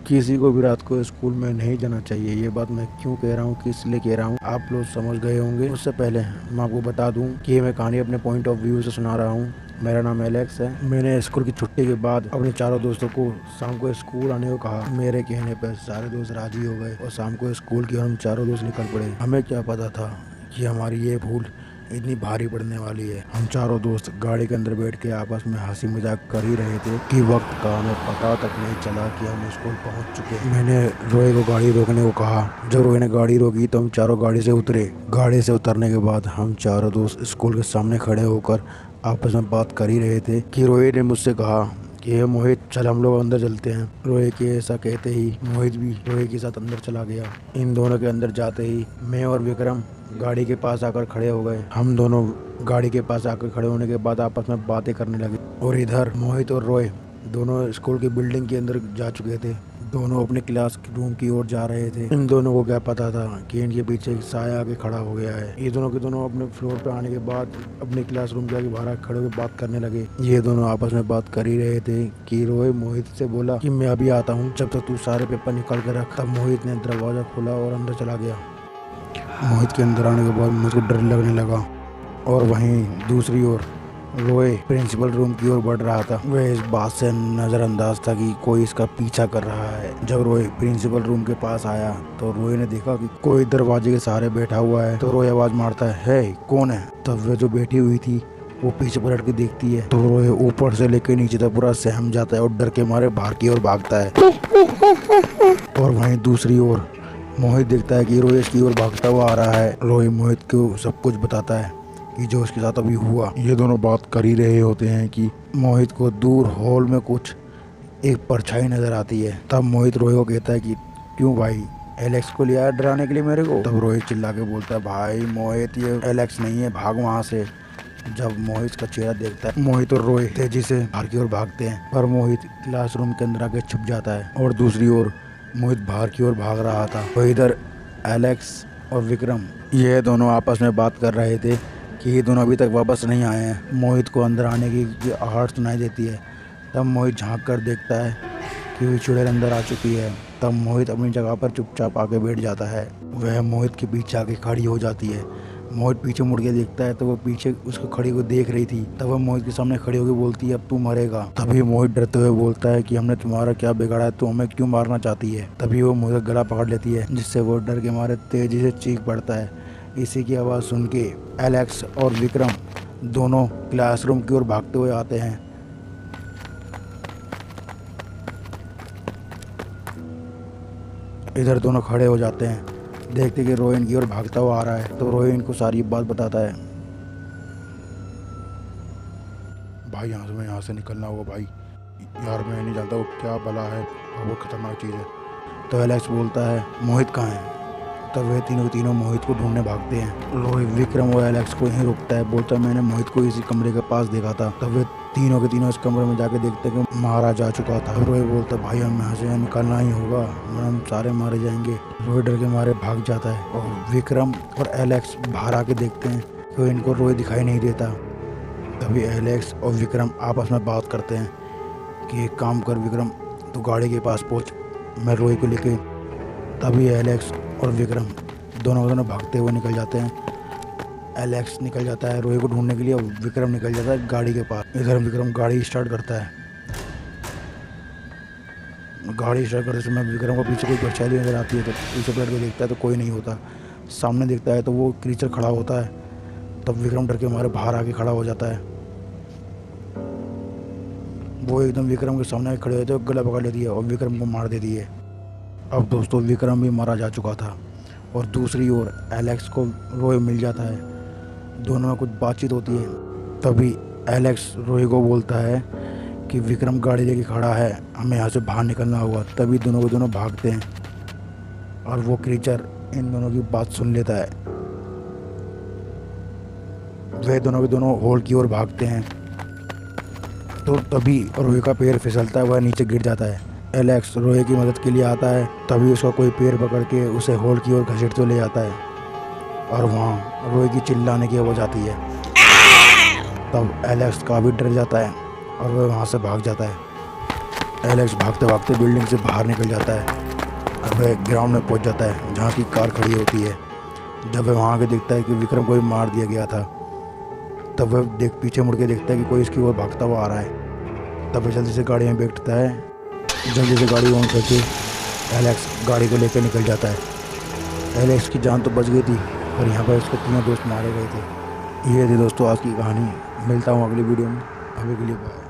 किसी को भी रात को स्कूल में नहीं जाना चाहिए। ये बात मैं क्यों कह रहा हूँ, किस लिए कह रहा हूँ, आप लोग समझ गए होंगे। उससे पहले मैं आपको बता दूं कि ये मैं कहानी अपने पॉइंट ऑफ व्यू से सुना रहा हूँ। मेरा नाम एलेक्स है। मैंने स्कूल की छुट्टी के बाद अपने चारों दोस्तों को शाम को स्कूल आने को कहा। मेरे कहने पर सारे दोस्त राजी हो गए और शाम को स्कूल की हम चारों दोस्त निकल पड़े। हमें क्या पता था कि हमारी ये भूल इतनी भारी पड़ने वाली है। हम चारों दोस्त गाड़ी के अंदर बैठ के आपस में हंसी मजाक कर ही रहे थे कि वक्त का हमें पता तक नहीं चला कि हम स्कूल पहुंच चुके। मैंने रोए को गाड़ी रोकने को कहा। जब रोए ने गाड़ी रोकी तो हम चारों गाड़ी से उतरे। गाड़ी से उतरने के बाद हम चारों दोस्त स्कूल के सामने खड़े होकर आपस में बात कर ही रहे थे कि रोए ने मुझसे कहा कि मोहित चल हम लोग अंदर चलते हैं। रोए के ऐसा कहते ही मोहित भी रोए के साथ अंदर चला गया। इन दोनों के अंदर जाते ही मैं और विक्रम गाड़ी के पास आकर खड़े हो गए। हम दोनों गाड़ी के पास आकर खड़े होने के बाद आपस में बातें करने लगे और इधर मोहित और रोए दोनों स्कूल की बिल्डिंग के अंदर जा चुके थे। दोनों अपने क्लास रूम की ओर जा रहे थे। इन दोनों को क्या पता था कि इनके पीछे एक साया आके खड़ा हो गया है। ये दोनों के दोनों अपने फ्लोर पे आने के बाद अपने क्लास रूम के आगे बाहर खड़े होकर बात करने लगे। ये दोनों आपस में बात कर ही रहे थे कि रोए मोहित से बोला कि मैं अभी आता हूँ, जब तक तू सारे पेपर निकाल कर रख। तब मोहित ने दरवाजा खोला और अंदर चला गया। मोहित के अंदर आने के बाद मुझको डर लगने लगा और वहीं दूसरी ओर रोए प्रिंसिपल रूम की ओर बढ़ रहा था। वह इस बात से नजरअंदाज था कि कोई इसका पीछा कर रहा है। जब रोए प्रिंसिपल रूम के पास आया तो रोए ने देखा कि कोई दरवाजे के सहारे बैठा हुआ है। तो रोए आवाज मारता है कौन है? तब वह जो बैठी हुई थी वो पीछे पलट के देखती है तो रोए ऊपर से लेकर नीचे तक पूरा सहम जाता है और डर के मारे बाहर की ओर भागता है। और वहीं दूसरी ओर मोहित देखता है कि रोए इसकी ओर भागता हुआ आ रहा है। रोए मोहित को सब कुछ बताता है कि जो उसके साथ अभी हुआ। ये दोनों बात कर ही रहे होते हैं कि मोहित को दूर हॉल में कुछ एक परछाई नजर आती है। तब मोहित रोए को कहता है कि क्यों भाई, एलेक्स को लिया डराने के लिए मेरे को? तब रोहित चिल्ला के बोलता है भाई मोहित ये एलेक्स नहीं है, भाग वहाँ से। जब मोहित का चेहरा देखता है मोहित और रोए तेजी से बाहर की ओर भागते हैं, पर मोहित क्लासरूम के अंदर आके छुप जाता है। और दूसरी ओर मोहित बाहर की ओर भाग रहा था। तो इधर एलेक्स और विक्रम ये दोनों आपस में बात कर रहे थे कि ये दोनों अभी तक वापस नहीं आए हैं। मोहित को अंदर आने की आहट सुनाई देती है। तब मोहित झांक कर देखता है कि वो चुड़ैल अंदर आ चुकी है। तब मोहित अपनी जगह पर चुपचाप आके बैठ जाता है। वह मोहित के पीछे आके खड़ी हो जाती है। मोहित पीछे मुड़ के देखता है तो वो पीछे उसको खड़ी को देख रही थी। तब वह मोहित के सामने खड़ी होकर बोलती है अब तू मरेगा। तभी मोहित डरते हुए बोलता है कि हमने तुम्हारा क्या बिगाड़ा है, तू हमें क्यों मारना चाहती है? तभी वो मोहित का गला पकड़ लेती है जिससे वो डर के मारे तेजी से चीख पड़ता है। इसी की आवाज़ सुन के एलेक्स और विक्रम दोनों क्लासरूम की ओर भागते हुए आते हैं। इधर दोनों खड़े हो जाते हैं, देखते कि रोए इनकी ओर भागता हुआ आ रहा है। तो रोए इनको सारी बात बताता है। भाई यहाँ से निकलना होगा भाई, यार मैं नहीं जानता वो क्या भला है, बहुत खतरनाक चीज़ है। तो एलेक्स बोलता है मोहित कहाँ है? तब वे तीनों मोहित को ढूंढने भागते हैं। रोए विक्रम और एलेक्स को यहीं रोकता है, बोलता है मैंने मोहित को इसी कमरे के पास देखा था। तब वे तीनों के तीनों इस कमरे में जाके देखते हैं कि मारा जा चुका था। रोए बोलता है भाई हम यहाँ से निकलना ही होगा वरना हम सारे मारे जाएंगे। रोए डर के मारे भाग जाता है और विक्रम और एलेक्स बाहर आके देखते हैं कि इनको रोए दिखाई नहीं देता। तभी एलेक्स और विक्रम आपस में बात करते हैं कि एक काम कर विक्रम, तू गाड़ी के पास पहुँच, मैं रोए को लेके। तभी एलेक्स और विक्रम दोनों भागते हुए निकल जाते हैं। एलेक्स निकल जाता है रोए को ढूंढने के लिए और विक्रम निकल जाता है गाड़ी के पास। इधर विक्रम गाड़ी स्टार्ट करता है। गाड़ी स्टार्ट करते समय विक्रम को पीछे कोई परछाई नजर आती है तो पीछे पलट के देखता है तो कोई नहीं होता। सामने देखता है तो वो क्रीचर खड़ा होता है। तब विक्रम डर के मारे बाहर आके खड़ा हो जाता है। वो एकदम विक्रम के सामने खड़े होते हैं, गला पकड़ लेती है और विक्रम को मार देती है। अब दोस्तों विक्रम भी मारा जा चुका था और दूसरी ओर एलेक्स को रोए मिल जाता है। दोनों में कुछ बातचीत होती है। तभी एलेक्स रोए को बोलता है कि विक्रम गाड़ी लेके खड़ा है, हमें यहाँ से बाहर निकलना होगा। तभी दोनों के दोनों भागते हैं और वो क्रीचर इन दोनों की बात सुन लेता है। वे दोनों के दोनों हॉल की ओर भागते हैं तो तभी रोए का पैर फिसलता है, वह नीचे गिर जाता है। एलेक्स रोए की मदद के लिए आता है। तभी उसका कोई पैर पकड़ के उसे हॉल की ओर घसीटते ले जाता है और वहाँ रोए की चिल्लाने की आवाज़ आती है। तब एलेक्स काफ़ी डर जाता है और वह वहाँ से भाग जाता है। एलेक्स भागते भागते बिल्डिंग से बाहर निकल जाता है और वह ग्राउंड में पहुंच जाता है जहां की कार खड़ी होती है। जब वह वहां आके देखता है कि विक्रम को भी मार दिया गया था, तब वह पीछे मुड़ के देखता है कि कोई इसकी ओर भागता हुआ आ रहा है। तब वह जल्दी से गाड़ी में बैठता है। जल्दी से गाड़ी ऑन करके एलेक्स गाड़ी को लेकर निकल जाता है। एलेक्स की जान तो बच गई थी, पर यहाँ पर उसके 3 दोस्त मारे गए थे। ये थी दोस्तों आज की कहानी। मिलता हूँ अगली वीडियो में। अभी के लिए बाय।